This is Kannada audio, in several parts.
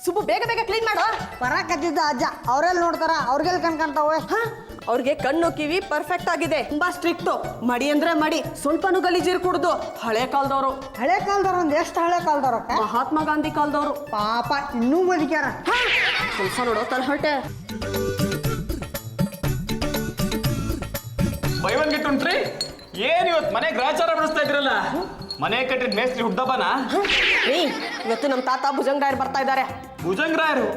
ಸುಬ್ಬು ಬೇಗ ಬೇಗ ಕ್ಲೀನ್ ಮಾಡು. ಬರಾಕತ್ತಿದ್ದ ಅಜ್ಜ ಅವ್ರೆಲ್ಲ ನೋಡ್ತಾರ, ಅವ್ರಿಗೆಲ್ಲ ಕಣ್ಕಂತಾವೆ. ಅವ್ರಿಗೆ ಕಣ್ಣು ಕಿವಿ ಪರ್ಫೆಕ್ಟ್ ಆಗಿದೆ. ತುಂಬಾ ಸ್ಟ್ರಿಕ್ಟು. ಮಡಿ ಅಂದ್ರೆ ಮಡಿ, ಸ್ವಲ್ಪನೂ ಗಲೀಜಿರ್ ಕುಡ್ದು. ಹಳೆ ಕಾಲದವರು. ಹಳೆ ಕಾಲದವ್ರು ಒಂದು ಎಷ್ಟು ಹಳೆ ಕಾಲದವ್ರಕ್ಕ? ಮಹಾತ್ಮ ಗಾಂಧಿ ಕಾಲದವರು. ಪಾಪ ಇನ್ನೂ ಬದುಕ್ಯಾರ. ಕೆಲಸ ನೋಡೋ ತಲಹಟೆ. ಬೈವಂಗಿಟ್ಟುಂಟ್ರಿ ಏನ್ ಇವತ್ತು ಮನೆ ಗ್ರಾಚಾರ ಬಿಡಿಸ್ತಾ ಇದ್ರಲ್ಲ? ಮನೆ ಕಟ್ಟಿದ ಮೇಸ್ತ್ರಿ ಹುಡ್ದಬ್ಬನ? ಇವತ್ತು ನಮ್ಮ ತಾತ ಭುಜಂಗರಾಯರು ಬರ್ತಾ ಇದ್ದಾರೆ. ಭುಜಂಗರಾಯರು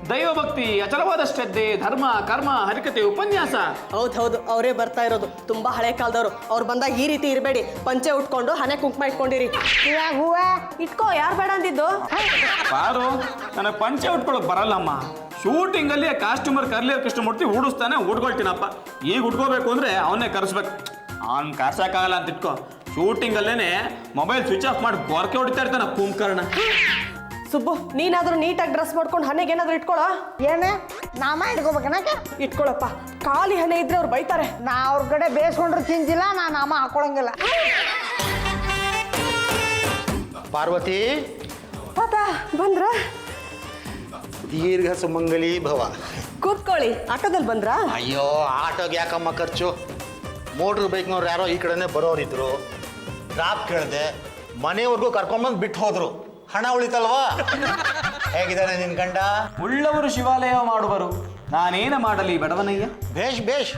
ದೈವ ಭಕ್ತಿ, ಅಚಲವಾದ ಶ್ರದ್ಧೆ, ಧರ್ಮ ಕರ್ಮ ಹರಿಕತೆ ಉಪನ್ಯಾಸ. ಹೌದು ಅವರೇ ಬರ್ತಾ ಇರೋದು. ತುಂಬಾ ಹಳೆ ಕಾಲದವರು. ಅವ್ರು ಬಂದಾಗ ಈ ರೀತಿ ಇರಬೇಡಿ. ಪಂಚೆ ಉಟ್ಕೊಂಡು ಹಣೆ ಕುಂಕುಮ ಇಟ್ಕೊಂಡಿರಿ. ಇವಾಗ ಹೂವ ಇಟ್ಕೋ, ಯಾರು ಬೇಡ ಅಂದಿದ್ದು? ಬಾರು, ನನಗೆ ಪಂಚೆ ಉಟ್ಕೊಳಕ್ ಬರಲ್ಲಮ್ಮ. ಶೂಟಿಂಗ್ ಅಲ್ಲಿ ಕಾಸ್ಟ್ಯೂಮರ್ ಕರ್ಲಿಯರ್ ಕೃಷ್ಣಮೂರ್ತಿ ಉಡಿಸ್ತಾನೆ, ಉಟ್ಕೊಳ್ತೀನಪ್ಪ. ಈಗ ಉಟ್ಕೋಬೇಕು ಅಂದ್ರೆ ಅವನ್ನೇ ಕರೆಸ್ಬೇಕು. ಅವ್ನು ಕರ್ಸಕ್ಕಾಗಲ್ಲ ಅಂತ ಇಟ್ಕೋ. ಶೂಟಿಂಗ್ ಅಲ್ಲೇನೆ ಮೊಬೈಲ್ ಸ್ವಿಚ್ ಆಫ್ ಮಾಡಿ ಬೋರ್ಕೆ ಹೊಡಿತಾ ಇರ್ತಾನ ಕುಂಕರ್ಣ. ಸುಬ್ಬು, ನೀನಾದ್ರೂ ನೀಟಾಗಿ ಡ್ರೆಸ್ ಮಾಡ್ಕೊಂಡು ಹಣೆಗೆ ಏನಾದ್ರು ಇಟ್ಕೊಳ್ಳೋ. ಏನೇ ನಾಮ ಇಟ್ಕೋಬೇಕನಕ? ಇಟ್ಕೊಳಪ್ಪ. ಖಾಲಿ ಹಣೆ ಇದ್ರೆ ಅವ್ರು ಬೈತಾರೆ. ನಾ ಅವ್ರ ಕಡೆ ಬೇಯಿಸ್ಕೊಂಡ್ರೆ ಚಿಂತಿಲ್ಲ, ನಾ ನಾಮ ಹಾಕೊಳಂಗಿಲ್ಲ. ಪಾರ್ವತಿ, ತಾತ ಬಂದ್ರ? ದೀರ್ಘ ಸುಮಂಗಲಿ ಭವ. ಕೂತ್ಕೊಳ್ಳಿ. ಆಟೋದಲ್ಲಿ ಬಂದ್ರಾ? ಅಯ್ಯೋ, ಆಟೋಗೆ ಯಾಕಮ್ಮ ಖರ್ಚು? ಮೋಟ್ರ್ ಬೈಕ್ನವ್ರು ಯಾರೋ ಈ ಕಡೆನೇ ಬರೋರಿದ್ರು. ಡ್ರಾಪ್ ಕೇಳಿದೆ, ಮನೆಯವ್ರಿಗೂ ಕರ್ಕೊಂಬಂದು ಬಿಟ್ಟು ಹೋದ್ರು. ಹಣ ಉಳಿತಲ್ವಾ? ಹೇಗಿದ್ದಾನೆ ನಿನ್ ಗಂಡ? ಉಳ್ಳವರು ಶಿವಾಲಯ ಮಾಡುವರು, ನಾನೇನ ಮಾಡಲಿ ಬಡವನಯ್ಯ. ಬೇಷ್ ಬೇಷ್.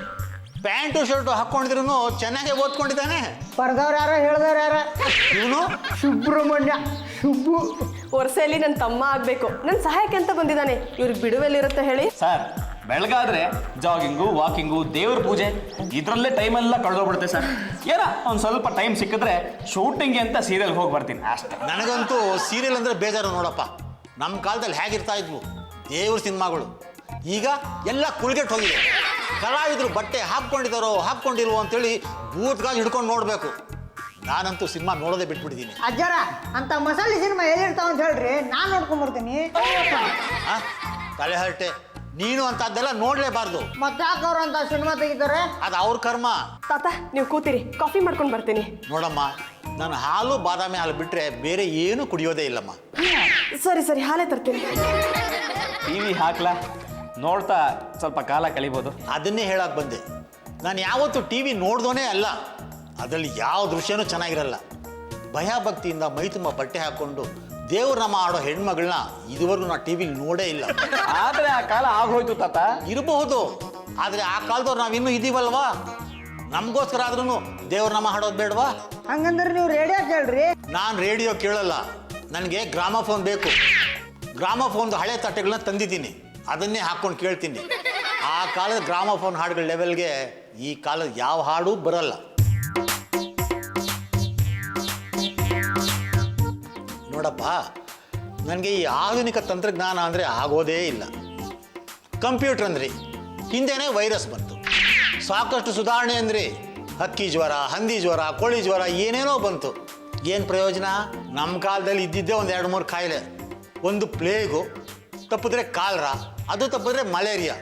ಪ್ಯಾಂಟು ಶರ್ಟು ಹಾಕ್ಕೊಂಡಿದ್ರು ಚೆನ್ನಾಗಿ ಓದ್ಕೊಂಡಿದ್ದಾನೆ. ಬರ್ದವ್ರು ಯಾರೋ ಹೇಳ್ದವ್ರು ಯಾರ? ಇವನು ಸುಬ್ರಹ್ಮಣ್ಯ, ಸುಬ್ಬು. ವರ್ಷೆಯಲ್ಲಿ ನನ್ನ ತಮ್ಮ ಆಗ್ಬೇಕು. ನನ್ನ ಸಹಾಯಕ್ಕೆ ಅಂತ ಬಂದಿದ್ದಾನೆ. ಇವ್ರಿಗೆ ಬಿಡುವೆಲ್ಲಿರುತ್ತೆ ಹೇಳಿ? ಸರ್, ಬೆಳಗಾದ್ರೆ ಜಾಗಿಂಗು, ವಾಕಿಂಗು, ದೇವ್ರ ಪೂಜೆ, ಇದರಲ್ಲೇ ಟೈಮೆಲ್ಲ ಕಳೆದೋಗ್ಬಿಡುತ್ತೆ ಸರ್. ಏನ ಒಂದು ಸ್ವಲ್ಪ ಟೈಮ್ ಸಿಕ್ಕಿದ್ರೆ ಶೂಟಿಂಗ್ಗೆ ಅಂತ ಸೀರಿಯಲ್ ಹೋಗಿ ಬರ್ತೀನಿ ಅಷ್ಟೇ. ನನಗಂತೂ ಸೀರಿಯಲ್ ಅಂದರೆ ಬೇಜಾರು ನೋಡಪ್ಪ. ನಮ್ಮ ಕಾಲದಲ್ಲಿ ಹೇಗಿರ್ತಾ ಇದ್ವು ದೇವ್ರ ಸಿನಿಮಾಗಳು. ಈಗ ಎಲ್ಲ ಕುಳ್ಗೆಟ್ಟು ಹೋಗಿದೆ. ಕಲಾವಿದರು ಬಟ್ಟೆ ಹಾಕ್ಕೊಂಡಿದ್ದಾರೋ ಹಾಕ್ಕೊಂಡಿಲ್ವೋ ಅಂತೇಳಿ ಬೂತ್ಗಾಗಿ ಹಿಡ್ಕೊಂಡು ನೋಡಬೇಕು. ನಾನಂತೂ ಸಿನಿಮಾ ನೋಡೋದೇ ಬಿಟ್ಬಿಟ್ಟಿದ್ದೀನಿ. ಅಜ್ಜರ ಅಂತ ಮಸಾಲೆ ಸಿನಿಮಾ ಎಲ್ಲಿರ್ತಾವ ಅಂತ ಹೇಳ್ರಿ, ನಾನು ನೋಡ್ಕೊಂಡ್ಬರ್ತೀನಿ. ತಲೆ ಹರಟೆ, ನೀನು ಅಂತದ್ದೆಲ್ಲ ನೋಡ್ಲೇಬಾರ್ದು. ಮತ್ತೆ ಯಾಕೆ ಅವ್ರು ಅಂತ ಸಿನಿಮಾ ತೆಗಿತಾರೆ? ಅದು ಅವ್ರ ಕರ್ಮ. ತಾತ ನೀವು ಕೂತಿರಿ, ಕಾಫಿ ಮಾಡ್ಕೊಂಡು ಬರ್ತೀನಿ. ನೋಡಮ್ಮ, ನಾನು ಹಾಲು ಬಾದಾಮಿ ಹಾಲು ಬಿಟ್ರೆ ಬೇರೆ ಏನು ಕುಡಿಯೋದೇ ಇಲ್ಲಮ್ಮ. ಸರಿ ಹಾಲೇ ತರ್ತೀನಿ. ಟಿವಿ ಹಾಕ್ಲಾ? ನೋಡ್ತಾ ಸ್ವಲ್ಪ ಕಾಲ ಕಳಿಬೋದು. ಅದನ್ನೇ ಹೇಳಕ್ ಬಂದೆ. ನಾನು ಯಾವತ್ತೂ ಟಿ ವಿ ನೋಡ್ದೋನೇ ಅಲ್ಲ. ಅದರಲ್ಲಿ ಯಾವ ದೃಶ್ಯನೂ ಚೆನ್ನಾಗಿರಲ್ಲ. ಭಯ ಭಕ್ತಿಯಿಂದ ಮೈ ತುಂಬ ಬಟ್ಟೆ ಹಾಕ್ಕೊಂಡು ದೇವ್ರ ನಾಮ ಆಡೋ ಹೆಣ್ಮಗಳನ್ನ ಇದುವರೆಗೂ ನಾ ಟಿ ವಿಲಿ ನೋಡೇ ಇಲ್ಲ. ಆದ್ರೆ ಆ ಕಾಲ ಆಗೋಯ್ತು ತಾತ. ಇರಬಹುದು, ಆದರೆ ಆ ಕಾಲದವ್ರು ನಾವಿನ್ನೂ ಇದೀವಲ್ವಾ? ನಮಗೋಸ್ಕರ ಆದ್ರೂ ದೇವ್ರ ನಾಮ ಹಾಡೋದು ಬೇಡವಾ? ಹಂಗಂದ್ರೆ ನೀವು ರೇಡಿಯೋ ಕೇಳ್ರಿ. ನಾನು ರೇಡಿಯೋ ಕೇಳಲ್ಲ. ನನಗೆ ಗ್ರಾಮಫೋನ್ ಬೇಕು. ಗ್ರಾಮಫೋನ್ದು ಹಳೆ ತಟ್ಟೆಗಳನ್ನ ತಂದಿದ್ದೀನಿ, ಅದನ್ನೇ ಹಾಕ್ಕೊಂಡು ಕೇಳ್ತೀನಿ. ಆ ಕಾಲದ ಗ್ರಾಮಫೋನ್ ಹಾಡುಗಳ ಲೆವೆಲ್ಗೆ ಈ ಕಾಲದ ಯಾವ ಹಾಡು ಬರಲ್ಲ. ನೋಡಪ್ಪ, ನನಗೆ ಈ ಆಧುನಿಕ ತಂತ್ರಜ್ಞಾನ ಅಂದರೆ ಆಗೋದೇ ಇಲ್ಲ. ಕಂಪ್ಯೂಟರ್ ಅಂದ್ರಿ, ಹಿಂದೆನೇ ವೈರಸ್ ಬಂತು. ಸಾಕಷ್ಟು ಸುಧಾರಣೆ ಅಂದ್ರಿ, ಹಕ್ಕಿ ಜ್ವರ, ಹಂದಿ ಜ್ವರ, ಕೋಳಿ ಜ್ವರ ಏನೇನೋ ಬಂತು. ಏನು ಪ್ರಯೋಜನ? ನಮ್ಮ ಕಾಲದಲ್ಲಿ ಇದ್ದಿದ್ದೇ ಒಂದು 2-3 ಕಾಯಿಲೆ. ಒಂದು ಪ್ಲೇಗು, ತಪ್ಪಿದ್ರೆ ಕಾಲ್ರ, ಅದು ತಪ್ಪಿದ್ರೆ ಮಲೇರಿಯಾ.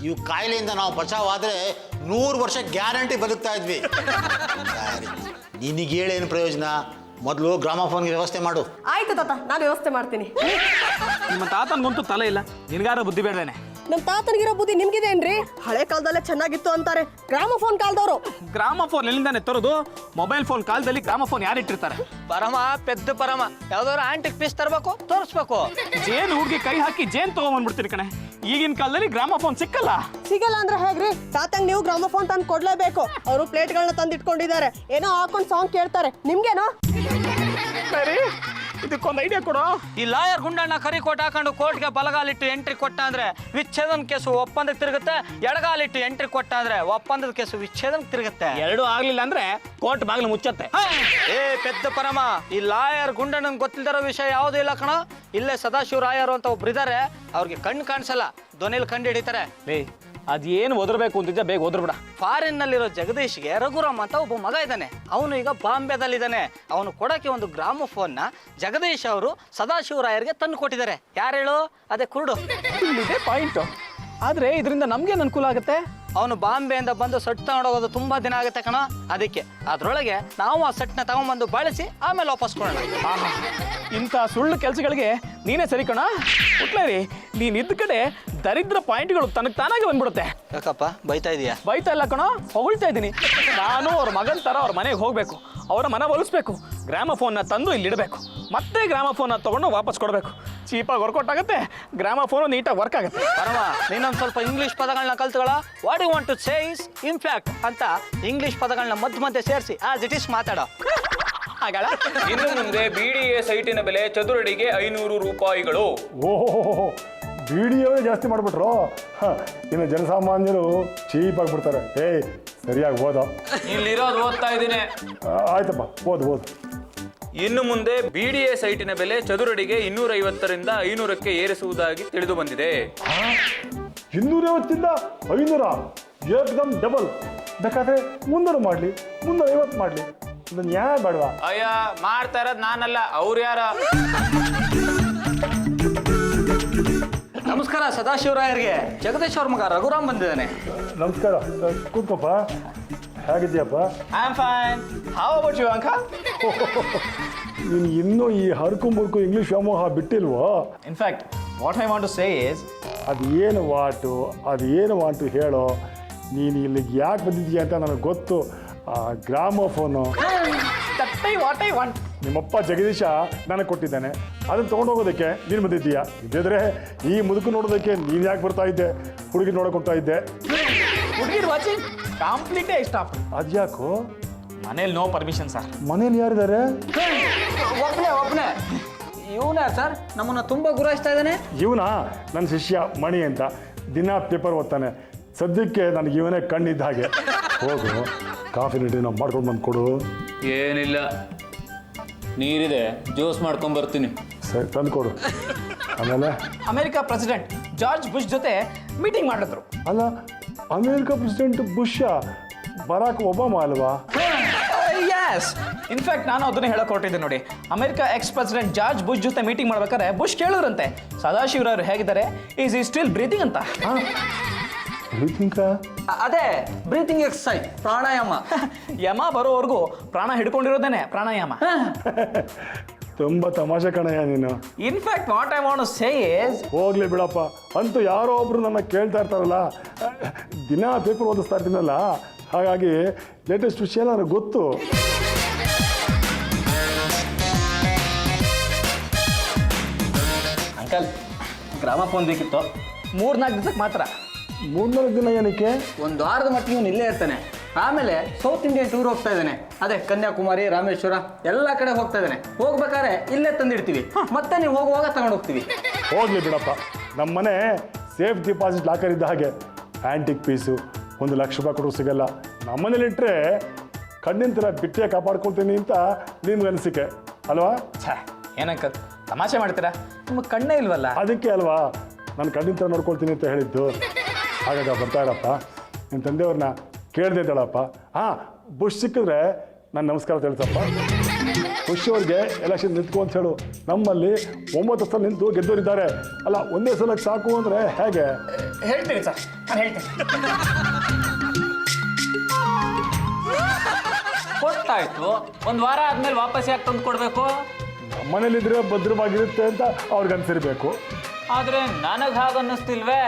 ಇವು ಕಾಯಿಲೆಯಿಂದ ನಾವು ಬಚಾವಾದರೆ 100 ವರ್ಷ ಗ್ಯಾರಂಟಿ ಬದುಕ್ತಾ ಇದ್ವಿ. ನಿನಗೆ ಹೇಳೇನು ಪ್ರಯೋಜನ? ಮೊದಲು ಗ್ರಾಮಫೋನ್ಗೆ ವ್ಯವಸ್ಥೆ ಮಾಡು. ಆಯ್ತು ತಾತ, ನಾನು ವ್ಯವಸ್ಥೆ ಮಾಡ್ತೀನಿ. ನಿಮ್ಮ ತಾತನ್ಗಂತೂ ತಲೆ ಇಲ್ಲ, ನಿನ್ಗಾರ ಬುದ್ಧಿ ಬೇಡವೇನೆ. ನಮ್ಮ ತಾತನಿಗಿರೋ ಬುದ್ಧಿ ನಿಮ್ಗಿದೇನ್ರಿ? ಹಳೆ ಕಾಲದಲ್ಲೇ ಚೆನ್ನಾಗಿತ್ತು ಅಂತಾರೆ. ಗ್ರಾಮಫೋನ್ ಕಾಲದವರು. ಗ್ರಾಮಫೋನ್ ಎಲ್ಲಿಂದಾನೆ ತರೋದು? ಮೊಬೈಲ್ ಫೋನ್ ಕಾಲದಲ್ಲಿ ಗ್ರಾಮಫೋನ್ ಯಾರು ಇಟ್ಟಿರ್ತಾರೆ? ಪರಮ ಪೆದ್ದ ಪರಮ. ಯಾವ್ದಾದ್ರು ಆಂಟಿಕ್ ಪೀಸ್ ತರಬೇಕು, ತೋರಿಸ್ಬೇಕು. ಜೇನು ಹುಡುಗಿ ಕೈ ಹಾಕಿ ಜೇನ್ ತಗೊಂಡ್ಬಂದ್ಬಿಡ್ತೀನಿ ಕಣೆ. ಈಗಿನ ಕಾಲದಲ್ಲಿ ಗ್ರಾಮಫೋನ್ ಸಿಕ್ಕಲ್ಲ. ಸಿಗಲ್ಲ ಅಂದ್ರೆ ಹೇಗ್ರಿ? ತಾತಂಗ್ ನೀವು ಗ್ರಾಮಫೋನ್ ತಂದು ಕೊಡ್ಲೇಬೇಕು. ಅವರು ಪ್ಲೇಟ್ಗಳನ್ನ ತಂದು ಇಟ್ಕೊಂಡಿದ್ದಾರೆ. ಏನೋ ಹಾಕೊಂಡು ಸಾಂಗ್ ಕೇಳ್ತಾರೆ. ನಿಮ್ಗೇನೋ? ಸರಿ, ಇದಕ್ಕೊಂದು ಐಡಿಯಾ ಕೊಡು. ಈ ಲಾಯರ್ ಗುಂಡಣ್ಣ ಕರಿ ಕೋಟ್ ಹಾಕೊಂಡು ಕೋರ್ಟ್ಗೆ ಬಲಗಾಲಿಟ್ಟು ಎಂಟ್ರಿ ಕೊಟ್ಟ ಅಂದ್ರೆ ವಿಚ್ಛೇದನ ಕೇಸು ಒಪ್ಪಂದಕ್ಕೆ ತಿರುಗುತ್ತೆ. ಎಡಗಾಲಿಟ್ಟು ಎಂಟ್ರಿ ಕೊಟ್ಟ ಅಂದ್ರೆ ಒಪ್ಪಂದದ ಕೇಸು ವಿಚ್ಛೇದನಕ್ಕೆ ತಿರುಗುತ್ತೆ. ಎರಡೂ ಆಗ್ಲಿಲ್ಲ ಅಂದ್ರೆ ಕೋರ್ಟ್ ಬಾಗಿಲು ಮುಚ್ಚತ್ತೆ. ಏ ಪೆದ್ದ ಪರಮ, ಈ ಲಾಯರ್ ಗುಂಡಣ್ಣಂಗೆ ಗೊತ್ತಿಲ್ದಿರೋ ವಿಷಯ ಯಾವುದೂ ಇಲ್ಲ ಕಣ. ಇಲ್ಲೇ ಸದಾಶಿವ ರಾಯರು ಅಂತ ಒಬ್ರು ಇದ್ದಾರೆ. ಅವ್ರಿಗೆ ಕಣ್ಣು ಕಾಣಿಸಲ್ಲ, ಧ್ವನಿಲಿ ಕಂಡು ಹಿಡಿತಾರೆ. ಅದೇನು ಓದರ್ಬೇಕು ಅಂತಿದ್ದೆ, ಬೇಗ ಓದ್ಬಿಡ. ಫಾರಿನ್ ನಲ್ಲಿರೋ ಜಗದೀಶ್ಗೆ ರಘುರಾಮ್ ಅಂತ ಒಬ್ಬ ಮಗ ಇದ್ದಾನೆ. ಅವನು ಈಗ ಬಾಂಬೆದಲ್ಲಿದ್ದಾನೆ. ಅವನು ಕೊಡಕ್ಕೆ ಒಂದು ಗ್ರಾಮಫೋನ್ನ ಜಗದೀಶ್ ಅವರು ಸದಾಶಿವರಾಯರಿಗೆ ತಂದು ಕೊಟ್ಟಿದ್ದಾರೆ. ಯಾರು ಹೇಳು? ಅದೇ ಕುರುಡು. ಇದೇ ಪಾಯಿಂಟ್. ಆದ್ರೆ ಇದರಿಂದ ನಮ್ಗೇನು ಅನುಕೂಲ ಆಗುತ್ತೆ? ಅವನು ಬಾಂಬೆಯಿಂದ ಬಂದು ಸೆಟ್ ತಗೊಂಡೋಗೋದು ತುಂಬಾ ದಿನ ಆಗುತ್ತೆ ಕಣ. ಅದಕ್ಕೆ ಅದ್ರೊಳಗೆ ನಾವು ಆ ಸೆಟ್ನ ತಗೊಂಡ್ಬಂದು ಬಳಸಿ ಆಮೇಲೆ ವಾಪಸ್ ಕೊಡೋಣ. ಇಂಥ ಸುಳ್ಳು ಕೆಲಸಗಳಿಗೆ ನೀನೇ ಸರಿ ಕಣ. ಒಟ್ಲಾರಿ ನೀನ್ ಇದ್ದ ಕಡೆ ದರಿದ್ರ ಪಾಯಿಂಟ್ಗಳು ತನಗೆ ತಾನಾಗಿ ಬಂದ್ಬಿಡುತ್ತೆ. ಯಾಕಪ್ಪ ಬೈತಾ ಇದೀಯಾ? ಬೈತಾ ಇಲ್ಲ ಕಣೋ, ಹೊಗಳ್ತಾ ಇದ್ದೀನಿ. ನಾನು ಅವ್ರ ಮಗನ ಥರ ಅವ್ರ ಮನೆಗೆ ಹೋಗಬೇಕು, ಅವರ ಮನ ಒಲಿಸ್ಬೇಕು, ಗ್ರಾಮಫೋನ್ನ ತಂದು ಇಲ್ಲಿಡಬೇಕು, ಮತ್ತೆ ಗ್ರಾಮಫೋನ್ನ ತಗೊಂಡು ವಾಪಸ್ ಕೊಡಬೇಕು. ಚೀಪಾಗಿ ವರ್ಕೌಟ್ ಆಗುತ್ತೆ, ಗ್ರಾಮಫೋನು ನೀಟಾಗಿ ವರ್ಕ್ ಆಗುತ್ತೆ. ಪರಮ ನೀನೊಂದು ಸ್ವಲ್ಪ ಇಂಗ್ಲಿಷ್ ಪದಗಳನ್ನ ಕಲ್ತ್ಕೊಳ್ಳ. What you want to say is in fact ಅಂತ ಇಂಗ್ಲಿಷ್ ಪದಗಳನ್ನ ಮಧ್ಯೆ ಸೇರಿಸಿ ಆಸ್ ಇಟ್ ಇಸ್ ಮಾತಾಡೋ. ಆಗಲ್ಲ. ಇನ್ನು ಮುಂದೆ BDA ಸೈಟಿನ ಬೆಲೆ ಚದುರಡಿಗೆ 500 ರೂಪಾಯಿಗಳು. ಓಹೋ ವಿಡಿಯೋವೇ ಜಾಸ್ತಿ ಮಾಡಿಬಿಟ್ರು. ಇನ್ನು ಜನಸಾಮಾನ್ಯರು ಚೀಪ್ ಆಗಿಬಿಡ್ತಾರೆ. ಸರಿಯಾಗಿ ಓದೋ. ಇಲ್ಲಿರೋದು ಓದ್ತಾ ಇದ್ದೀನಿ. ಆಯ್ತಪ್ಪ, ಓದು. ಇನ್ನು ಮುಂದೆ BDA ಸೈಟಿನ ಬೆಲೆ ಚದುರಡಿಗೆ 250ರಿಂದ 500ಕ್ಕೆ ಏರಿಸುವುದಾಗಿ ತಿಳಿದು ಬಂದಿದೆ. 250ರಿಂದ 500 ಏಕ್ದಮ್ ಡಬಲ್. ಬೇಕಾದ್ರೆ 300 ಮಾಡಲಿ, 350 ಮಾಡಲಿ, ಇದನ್ನು ನ್ಯಾಯ ಬೇಡವಾ? ಅಯ್ಯ, ಮಾಡ್ತಾ ಇರೋದು ನಾನಲ್ಲ, ಅವ್ರು ಯಾರ? ನಮಸ್ಕಾರ ಸದಾಶಿವರಾಯರಿಗೆ. ಜಗದೀಶ್ ಅವ್ರ ಮಗ ರಘುರಾಮ್ ಬಂದಿದ್ದಾನೆ. ನಮಸ್ಕಾರ, ಕೂತ್ಕೊಪ್ಪ. ಹೇಗಿದ್ಯಪ್ಪ? I am fine. How about you uncle? ನೀನು ಇನ್ನೂ ಈ ಹರ್ಕು ಮುರ್ಕು ಇಂಗ್ಲೀಷ್ ವ್ಯಾಮೋಹ ಬಿಟ್ಟಿಲ್ವೋ? In fact what I want to say is, ಅದೇನು ವಾಟು ಹೇಳೋ. ನೀನು ಇಲ್ಲಿಗೆ ಯಾಕೆ ಬಂದಿದ್ದೀಯ ಅಂತ ನನಗೆ ಗೊತ್ತು. ಗ್ರಾಮೋಫೋನು ವಾಟ್ ಐ ವಾಂಟ್. ನಿಮ್ಮಪ್ಪ ಜಗದೀಶ ನನಗೆ ಕೊಟ್ಟಿದ್ದಾನೆ, ಅದನ್ನು ತೊಗೊಂಡೋಗೋದಕ್ಕೆ ನೀನು ಬಂದಿದ್ದೀಯಾ? ಇದ್ದಿದ್ರೆ ಈ ಮುದುಕು ನೋಡೋದಕ್ಕೆ ನೀನು ಯಾಕೆ ಬರ್ತಾ ಇದ್ದೆ? ಹುಡುಗಿ ನೋಡೋಕೆ ಹೋಗ್ತಾ ಇದ್ದೆ. ಹುಡುಗಿರ್ ವಾಚಿಂಗ್ ಕಂಪ್ಲೀಟೇ ಇಷ್ಟ. ಅದ್ಯಾಕೋ? ಮನೇಲಿ ನೋ ಪರ್ಮಿಷನ್ ಸರ್. ಮನೇಲಿ ಯಾರಿದ್ದಾರೆ? ಒಬ್ಬನೇ ಇವನೇ ಸರ್, ನಮ್ಮನ್ನ ತುಂಬಾ ಗುರಾಯಿಸ್ತಾ ಇದ್ದಾನೆ. ಇವನಾ? ನನ್ನ ಶಿಷ್ಯ ಮಣಿ ಅಂತ, ದಿನ ಪೇಪರ್ ಓದ್ತಾನೆ. ಸದ್ಯಕ್ಕೆ ನನಗೆ ಇವನೇ ಕಣ್ಣಿದ್ದ ಹಾಗೆ. ಹೋಗು, ಕಾಫಿ ನೀಡಿ ನಾವು ಮಾಡ್ಕೊಂಡು ಬಂದು ಕೊಡು. ಏನಿಲ್ಲ, ನೀರಿದೆ, ಜ್ಯೂಸ್ ಮಾಡ್ಕೊಂಡ್ ಬರ್ತೀನಿ. ಸರಿ, ತಂದು ಕೊಡು. ಆಮೇಲೆ ಅಮೆರಿಕ ಪ್ರೆಸಿಡೆಂಟ್ ಜಾರ್ಜ್ ಬುಷ್ ಜೊತೆ ಮೀಟಿಂಗ್ ಮಾಡಿದ್ರು. ಅಲ್ಲ, America president Bush Barack Obama ಅಲ್ವಾ? ಯಸ್, ಇನ್ಫ್ಯಾಕ್ಟ್ ನಾನು ಅದನ್ನೇ ಹೇಳಕ್ ಹೊರಟಿದ್ದೆ ನೋಡಿ. America ex president George Bush ಜೊತೆ ಮೀಟಿಂಗ್ ಮಾಡ್ಬೇಕಾದ್ರೆ ಬುಷ್ ಕೇಳಿದ್ರಂತೆ, ಸದಾಶಿವರಾಯರು ಹೇಗಿದ್ದಾರೆ, ಈಸ್ ಈ ಸ್ಟಿಲ್ ಬ್ರೀತಿಂಗ್ ಅಂತ. ಅದೇ ಬ್ರೀತಿಂಗ್ ಎಕ್ಸರ್ಸೈಸ್, ಪ್ರಾಣಾಯಾಮ. ಯಮ ಬರೋವರೆಗೂ ಪ್ರಾಣ ಹಿಡ್ಕೊಂಡಿರೋದೇನೆ ಪ್ರಾಣಾಯಾಮ. ತುಂಬ ತಮಾಷೆ ಕಣಯ್ಯ ನೀನು. In fact what I want to say is, ಹೋಗ್ಲಿ ಬಿಡಪ್ಪ. ಅಂತೂ ಯಾರೋ ಒಬ್ರು ನನ್ನ ಕೇಳ್ತಾ ಇರ್ತಾರಲ್ಲ, ದಿನ ಪೇಪರ್ ಓದಿಸ್ತಾ ಇರ್ತೀನಲ್ಲ, ಹಾಗಾಗಿ ಲೇಟೆಸ್ಟ್ ವಿಷಯ ನನಗೆ ಗೊತ್ತು. ಅಂಕಲ್ ಗ್ರಾಮಫೋನ್ ಬೇಕಿತ್ತು, 3-4 ದಿವಸಕ್ಕೆ ಮಾತ್ರ. 3-4 ದಿನ ಏನಕ್ಕೆ? ಒಂದು ವಾರದ ಮಟ್ಟಿಗೆ ಇವನು ಇಲ್ಲೇ ಇರ್ತಾನೆ. ಆಮೇಲೆ ಸೌತ್ ಇಂಡಿಯನ್ ಟೂರ್ ಹೋಗ್ತಾ ಇದ್ದಾನೆ. ಅದೇ ಕನ್ಯಾಕುಮಾರಿ, ರಾಮೇಶ್ವರ ಎಲ್ಲ ಕಡೆ ಹೋಗ್ತಾ ಇದ್ದಾನೆ. ಹೋಗ್ಬೇಕಾದ್ರೆ ಇಲ್ಲೇ ತಂದಿಡ್ತೀವಿ, ಮತ್ತೆ ನೀವು ಹೋಗುವಾಗ ತಗೊಂಡು ಹೋಗ್ತೀವಿ. ಹೋಗ್ಲಿ ಬಿಡಪ್ಪ, ನಮ್ಮ ಮನೆ ಸೇಫ್ ಡಿಪಾಸಿಟ್ ಲಾಕರ್ ಇದ್ದ ಹಾಗೆ. ಆ್ಯಂಟಿಕ್ ಪೀಸು 1 ಲಕ್ಷ ರೂಪಾಯಿ ಕೊಡೋದು ಸಿಗಲ್ಲ. ನಮ್ಮನೇಲಿ ಇಟ್ಟರೆ ಕಣ್ಣಿನ ಥರ ಬಿಟ್ಟಿಯಾಗಿ ಕಾಪಾಡ್ಕೊಳ್ತೀನಿ ಅಂತ ನಿಮ್ಗೆ ಅನಿಸಿಕೆ ಅಲ್ವಾ? ಛೇ, ಏನಂಕಲ್ ತಮಾಷೆ ಮಾಡ್ತೀರಾ? ನಿಮಗೆ ಕಣ್ಣೇ ಇಲ್ವಲ್ಲ. ಅದಕ್ಕೆ ಅಲ್ವಾ ನಾನು ಕಣ್ಣಿನ ಥರ ನೋಡ್ಕೊಳ್ತೀನಿ ಅಂತ ಹೇಳಿದ್ದು. ಹಾಗಾಗ ಬರ್ತಾ ಇರಪ್ಪ, ನಿಮ್ಮ ತಂದೆಯವ್ರನ್ನ ಕೇಳ್ದೆ ಇದ್ದಾಳಪ್ಪ. ಬುಷ್ ಸಿಕ್ಕಿದ್ರೆ ನಾನು ನಮಸ್ಕಾರ ತಿಳಿಸಪ್ಪ. ಬುಷ್ ಅವ್ರಿಗೆ ಎಲೆಕ್ಷನ್ ನಿಂತ್ಕೊ ಅಂತ ಹೇಳು. ನಮ್ಮಲ್ಲಿ 9 ಸಲ ನಿಂತು ಗೆದ್ದೋರಿದ್ದಾರೆ. ಅಲ್ಲ, ಒಂದೇ ಸಲಕ್ಕೆ ಸಾಕು ಅಂದರೆ ಹೇಗೆ? ಹೇಳ್ತೀನಿ ಸರ್, ನಾನು ಹೇಳ್ತೀನಿ. ಕೊಟ್ಟಾಯ್ತು, 1 ವಾರ ಆದ್ಮೇಲೆ ವಾಪಸ್ ಯಾಕೆ ತಂದು ಕೊಡ್ಬೇಕು? ನಮ್ಮನೇಲಿದ್ರೆ ಭದ್ರವಾಗಿರುತ್ತೆ ಅಂತ ಅವ್ರಿಗೆ ಅನ್ಸಿರ್ಬೇಕು. ಆದ್ರೆ ನನಗ್ ಹಾಗನ್ನಿಸ್ತಿಲ್ವೇ?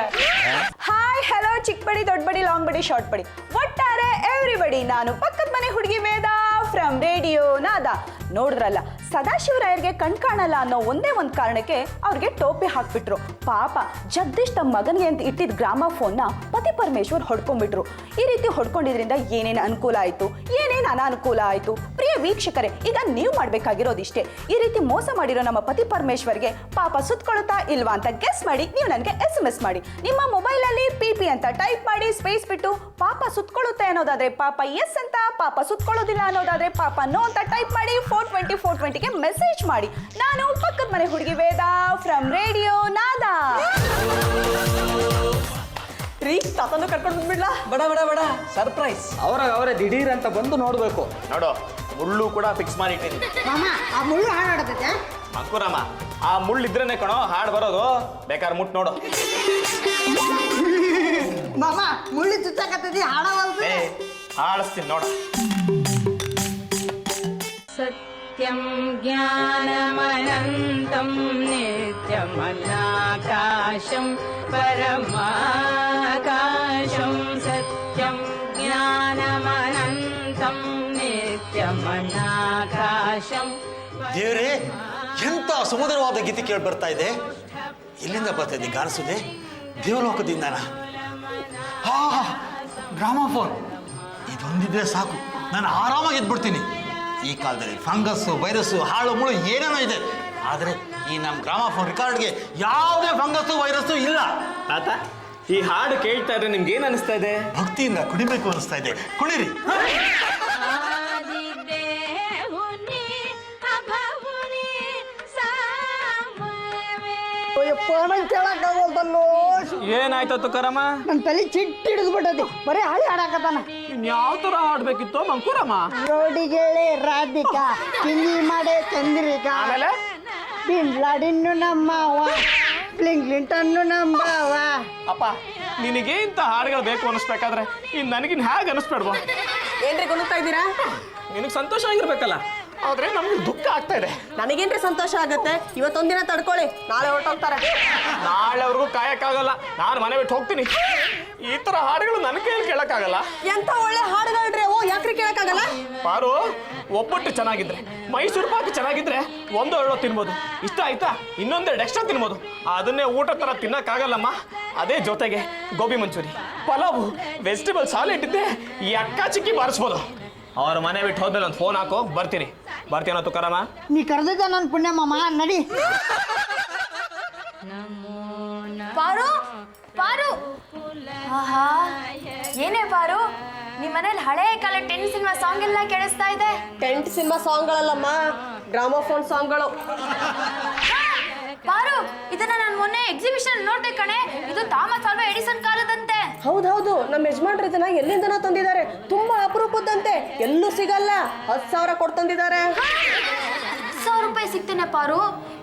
ಹಾಯ್, ಹಲೋ, ಚಿಕ್ಕ ಬಡಿ, ದೊಡ್ಡ ಬಡಿ, ಲಾಂಗ್ ಬಡಿ, ಶಾರ್ಟ್ ಬಡಿ, ಒಟ್ಟಾರೆ ಎವ್ರಿಬಡಿ. ನಾನು ಪಕ್ಕದ ಮನೆ ಹುಡುಗಿ ವೇದ ಫ್ರಮ್ ರೇಡಿಯೋ ನಾದ. ನೋಡಿದ್ರಲ್ಲ, ಸದಾಶಿವರಾಯರಿಗೆ ಕಣ್ ಕಾಣಲ್ಲ ಅನ್ನೋ ಒಂದೇ ಒಂದು ಕಾರಣಕ್ಕೆ ಅವ್ರಿಗೆ ಟೋಪಿ ಹಾಕ್ಬಿಟ್ರು. ಪಾಪ ಜಗದೀಶ್ ತಮ್ಮ ಮಗನಿಗೆ ಅಂತ ಇಟ್ಟಿದ್ದ ಗ್ರಾಮಫೋನ್ನ ಪತಿ ಪರಮೇಶ್ವರ್ ಹೊಡ್ಕೊಂಡ್ಬಿಟ್ರು. ಈ ರೀತಿ ಹೊಡ್ಕೊಂಡಿದ್ರಿಂದ ಏನೇನು ಅನುಕೂಲ ಆಯಿತು, ಏನೇನು ಅನಾನುಕೂಲ ಆಯಿತು? ಪ್ರಿಯ ವೀಕ್ಷಕರೇ, ಈಗ ನೀವು ಮಾಡಬೇಕಾಗಿರೋದಿಷ್ಟೇ. ಈ ರೀತಿ ಮೋಸ ಮಾಡಿರೋ ನಮ್ಮ ಪತಿ ಪರಮೇಶ್ವರ್ಗೆ ಪಾಪ ಸುತ್ಕೊಳ್ತಾ ಇಲ್ವಾ ಅಂತ ಗೆಸ್ ಮಾಡಿ ನೀವು ನನಗೆ SMS ಮಾಡಿ. ನಿಮ್ಮ ಮೊಬೈಲಲ್ಲಿ PP ಅಂತ ಟೈಪ್ ಮಾಡಿ, ಸ್ಪೇಸ್ ಬಿಟ್ಟು ಪಾಪ ಸುತ್ಕೊಳ್ಳುತ್ತೆ ಅನ್ನೋದಾದ್ರೆ ಪಾಪ ಎಸ್ ಅಂತ, ಪಾಪ ಸುತ್ಕೊಳ್ಳೋದಿಲ್ಲ ಅನ್ನೋದಾದ್ರೆ ಪಾಪ ನೋ ಅಂತ ಟೈಪ್ ಮಾಡಿ 420 ಮೆಸೇಜ್ ಮಾಡಿ. ನಾನು ಪಕ್ಕದ ಮನೆ ಹುಡುಗಿ ವೇದ ಫ್ರಮ್ ರೇಡಿಯೋ ನಾದ. ರೀ, ತಾತನ್ನು ಕರ್ಕೊಂಡು ಬಂದ್ಬಿಡ್ಲಾ? ಬೇಡ ಸರ್ಪ್ರೈಸ್. ಅವರೇ ದಿಢೀರ್ ಅಂತ ಬಂದು ನೋಡ್ಬೇಕು. ನೋಡು, ಮುಳ್ಳು ಕೂಡ ಫಿಕ್ಸ್ ಮಾಡಿ ಇಟ್ಟಿದ್ದೀನಿ. ಮಾಮ, ಆ ಮುಳ್ಳು ಹಾಳಾಡತ್ತೆ. ಅಂಕುರಮ್ಮ, ಆ ಮುಳ್ಳು ಇದ್ರೇನೆ ಕಣೋ ಹಾಡು ಬರೋದು. ಬೇಕಾದ್ರೆ ಮುಟ್ ನೋಡು. ಮಾಮ ಮುಳ್ಳಿ ಚುಚ್ಚಾಕತ್ತೈತಿ ಹಾಡವಲ್ದು ಆಳಿಸ್ತೀನಿ ನೋಡ. सत्यं ज्ञानमनन्तं नित्यमनाकाशं परमाकाशं सत्यं ज्ञानमनन्तं नित्यमनाकाशं ದೇವ್ರೇ, ಎಂಥ ಸುಮಧುರವಾದ ಗೀತೆ ಕೇಳಿ ಬರ್ತಾ ಇದೆ. ಎಲ್ಲಿಂದ ಬರ್ತಾ ಇದೆ ಗಾನಸುದೆ? ದೇವಲೋಕದಿಂದನಾ? ಹಾ, ಗ್ರಾಮಫೋನ್ ಇದೊಂದಿದ್ರೆ ಸಾಕು, ನಾನು ಆರಾಮಾಗಿ ಎದ್ಬಿಡ್ತೀನಿ. ಈ ಕಾಲದಲ್ಲಿ ಫಂಗಸ್ಸು, ವೈರಸ್ಸು, ಹಾಳು ಮುಳು ಏನೇನೋ ಇದೆ, ಆದರೆ ಈ ನಮ್ಮ ಗ್ರಾಮಫೋನ್ ರಿಕಾರ್ಡ್ಗೆ ಯಾವುದೇ ಫಂಗಸ್ಸು ವೈರಸ್ಸು ಇಲ್ಲ. ತಾತ, ಈ ಹಾಡು ಕೇಳ್ತಾ ಇದ್ರೆ ನಿಮ್ಗೆ ಏನ್ ಅನಿಸ್ತಾ ಇದೆ? ಭಕ್ತಿಯಿಂದ ಕುಡಿಬೇಕು ಅನಿಸ್ತಾ ಇದೆ. ಕುಣಿರಿ. आदिदेवुनि अभवुनि सामवे ಯಪ್ಪ ನಂಗೆ ಕೇಳಕ್ಕಾಗಲ್ದಲ್ಲೋ. ಏನಾಯ್ತು ತುಕಾರಮ್ಮ? ನನ್ನ ತಲೆ ಚಿಟ್ಟಿ ಹಿಡಿದು ಬಿಟ್ಟೈತಿ, ಬರೀ ಹಳಿ ಹಾಡಾಕತ್ತಾನ. ಯಾವ ತರ ಹಾಡ್ಬೇಕಿತ್ತು ಮಂಕುರಮ್ಮ? ರೋಡಿಗೆಳೆ ರಾಧಿಕಾ, ತಿಂಗಿ ಮಾಡೆ ಚಂದ್ರಿಕಾ, ಆಮೇಲೆ ಬಿನ್ಲಾಡಿನ್ನು ನಮ್ಮವ್ವ, ಬ್ಲಿಂಗ್ಲಿಂಟನ್ನು ನಂಬವ. ಅಪ್ಪ, ನಿನಗೆ ಇಂಥ ಹಾಡುಗಳು ಬೇಕು ಅನಿಸ್ಬೇಕಾದ್ರೆ ಇನ್ನು ನನಗಿನ್ ಹೇಗೆ ಅನಿಸ್ಬೇಡ್ವಾ? ಏನ್ರಿ ಗೊನ್ನುತ್ತಾ ಇದ್ದೀರಾ? ನಿನಗೆ ಸಂತೋಷ ಆಗಿರ್ಬೇಕಲ್ಲ, ಆದ್ರೆ ನಮ್ಗೆ ದುಃಖ ಆಗ್ತಾ ಇದೆ. ನನಗೇನ್ರಿ ಸಂತೋಷ ಆಗತ್ತೆ? ಇವತ್ತೊಂದಿನ ತಡ್ಕೊಳ್ಳಿ, ನಾಳೆ ಹೊರಟೋಗ್ತಾರೆ. ನಾಳೆವರೆಗೂ ಕಾಯಕ್ಕಾಗಲ್ಲ, ನಾನು ಮನೆ ಬಿಟ್ಟು ಹೋಗ್ತೀನಿ. ಈ ತರ ಹಾಡುಗಳು ನನ್ನ ಕೈಯಲ್ಲಿ ಕೇಳಕ್ಕಾಗಲ್ಲ. ಎಂತ ಒಳ್ಳೆ ಹಾಡುಗಳ್ರಿ ಅವು, ಯಾಕ್ರಿ ಕೇಳಕ್ಕಾಗಲ್ಲ? ಪಾರು, ಒಬ್ಬಟ್ಟು ಚೆನ್ನಾಗಿದ್ರೆ, ಮೈಸೂರು ಪಾಕು ಚೆನ್ನಾಗಿದ್ರೆ ಒಂದು ಎರಡೋ ತಿನ್ಬೋದು. ಇಷ್ಟ ಆಯ್ತಾ ಇನ್ನೊಂದೆರಡು ಎಕ್ಸ್ಟ್ರಾ ತಿನ್ಬೋದು. ಅದನ್ನೇ ಊಟ ತರ ತಿನ್ನಕ್ಕಾಗಲ್ಲಮ್ಮ. ಅದೇ ಜೊತೆಗೆ ಗೋಬಿ ಮಂಚೂರಿ, ಪಲಾವು, ವೆಜಿಟೇಬಲ್ ಸಾಲೆಡ್ ಇದ್ದೆ ಈ ಅಕ್ಕ ಚಿಕ್ಕಿ ಬಾರಿಸ್ಬೋದು. ಅವ್ರ ಮನೆ ಬಿಟ್ಟು ಹೋದ್ಮೇಲೆ ಒಂದು ಫೋನ್ ಹಾಕೋ, ಬರ್ತೀನಿ. ಬರ್ತೀನೋ ತುಕಾರಮ್ಮ? ನೀ ಕರೆದಿದ್ದ ನನ್ನ ಪುಣ್ಯ ಮಾಮ, ನಡಿ. ಪಾರು ಪಾರು, ಆಹಾ ಏನೇ ಪಾರು, ನಿಮ್ಮ ಮನೇಲಿ ಹಳೆ ಕಾಲ 10 ಸಿನಿಮಾ ಸಾಂಗ್ ಎಲ್ಲ ಕೇಳಿಸ್ತಾ ಇದೆ. ಟೆಂಟ್ ಸಿನಿಮಾ ಸಾಂಗ್ಗಳಲ್ಲಮ್ಮ, ಗ್ರಾಮೋಫೋನ್ ಸಾಂಗ್ಗಳು. ಪಾರು, ಇದನ್ನ ನಾನು ಮೊನ್ನೆ ಎಕ್ಸಿಬಿಷನ್ ನೋಡ್ದೆ ಕಣೆ. ಇದು ಥಾಮಸ್ ಆಲ್ವಾ ಎಡಿಸನ್ ಕಾಲದಂತೆ. ಹೌದೌದು, ನಮ್ಮ ಯಜಮಾನ್ರು ಇದನ್ನ ಎಲ್ಲಿಂದನೋ ತಂದಿದ್ದಾರೆ. ತುಂಬಾ ಅಪರೂಪದಂತೆ, ಎಲ್ಲೂ ಸಿಗಲ್ಲ. 10,000 ಕೊಟ್ಟು ತಂದಿದ್ದಾರೆ. 10,000 ರೂಪಾಯಿ ಸಿಗ್ತೇನೆ ಪಾರು.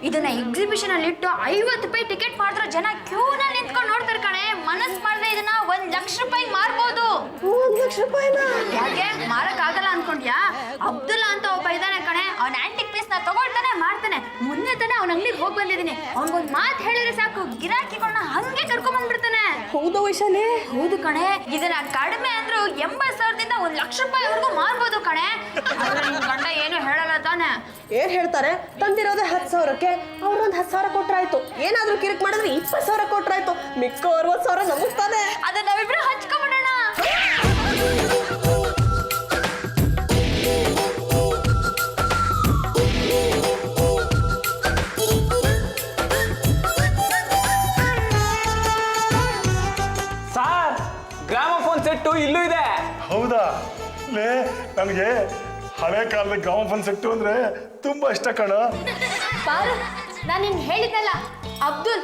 ಇದನ್ನ ಎಕ್ಸಿಬಿಷನ್ ಅಲ್ಲಿ ಇಟ್ಟು 50 ರೂಪಾಯಿ ಟಿಕೆಟ್ ಮಾಡಿದ್ರೆ ಜನ ಕ್ಯೂನಲ್ಲಿ ನಿಂತ್ಕೊಂಡು ನೋಡ್ತಾರೆ ಕಣೆ. ಮನಸ್ ಮಾಡಿದ್ರೆ ಇದನ್ನ 1 ಲಕ್ಷ ರೂಪಾಯಿ ಮಾರ್ಬೋದು. 1 ಲಕ್ಷ ರೂಪಾಯಿನ? ಯಾಕೆ ಮಾರಕ್ ಆಗಲ್ಲ ಅನ್ಕೊಂಡ್ಯಾ? ಅಬ್ದುಲ್ಲಾ ಅಂತ ಒಬ್ಬ ಇದ್ದಾನೆ ಕಣೆ, ಅವ್ನ ಆಂಟಿಕ್ ಪೀಸ್ ನ ತಗೊಳ್ತಾನೆ ಮಾಡ್ತಾನೆ. ಮೊನ್ನೆ ತಾನೆ ಅವ್ನ ಅಂಗಡಿಗೆ ಹೋಗಿ ಬಂದಿದ್ದೀನಿ. ಅವ್ನಿಗೊಂದು ಮಾತು ಹೇಳಿದ್ರೆ ಸಾಕು, ಗಿರಾಕಿಗಳನ್ನ ಹಂಗೆ ಕರ್ಕೊಂಡ್ ಬಂದ್ಬಿಡ್ತಾನೆ. ಹೌದು ವೈಶಾಲಿ? ಹೌದು ಕಣೆ, ಇದನ್ನ ಕಡಿಮೆ ಅಂದ್ರೂ 80,000ದಿಂದ 1 ಲಕ್ಷ ರೂಪಾಯಿವರೆಗೂ ಮಾರ್ಬೋದು ಕಣೆ. ಆದ್ರೆ ನಿಮ್ ಗಂಡ ಏನು ಹೇಳಲ್ಲ ತಾನೆ? ಏನ್ ಹೇಳ್ತಾರೆ? ತಂದಿರೋದೇ 10,000ಕ್ಕೆ ಅವ್ರೊಂದು 10,000 ಕೊಟ್ರಾಯ್ತು. ಏನಾದ್ರೂ ಕಿರಿಕ್ ಮಾಡಿದ್ರೆ 20,000 ಕೊಟ್ರಾಯ್ತು. ಮಿಕ್ಕ 60,000 ನಮಗ್ ತಾನೆ. ಅದನ್ನ ನಾವಿಬ್ರು ಹಂಚ್ಕೊಂಡ್ಬಿಡೋಣ. ಸಾರ್, ಗ್ರಾಮೋಫೋನ್ ಸೆಟ್ಟು ಇಲ್ಲೂ ಇದೆ. ಹೌದಾ? ಲೇ, ನನಗೆ ಹಳೆ ಕಾಲದ ಗ್ರಾಮಫೋನ್ ಸೆಟ್ಟು ಅಂದ್ರೆ ತುಂಬಾ ಇಷ್ಟ ಕಣ. ಪಾರು, ನಾನು ನಿನ್ ಹೇಳಿದ್ನಲ್ಲ, ಅಬ್ದುಲ್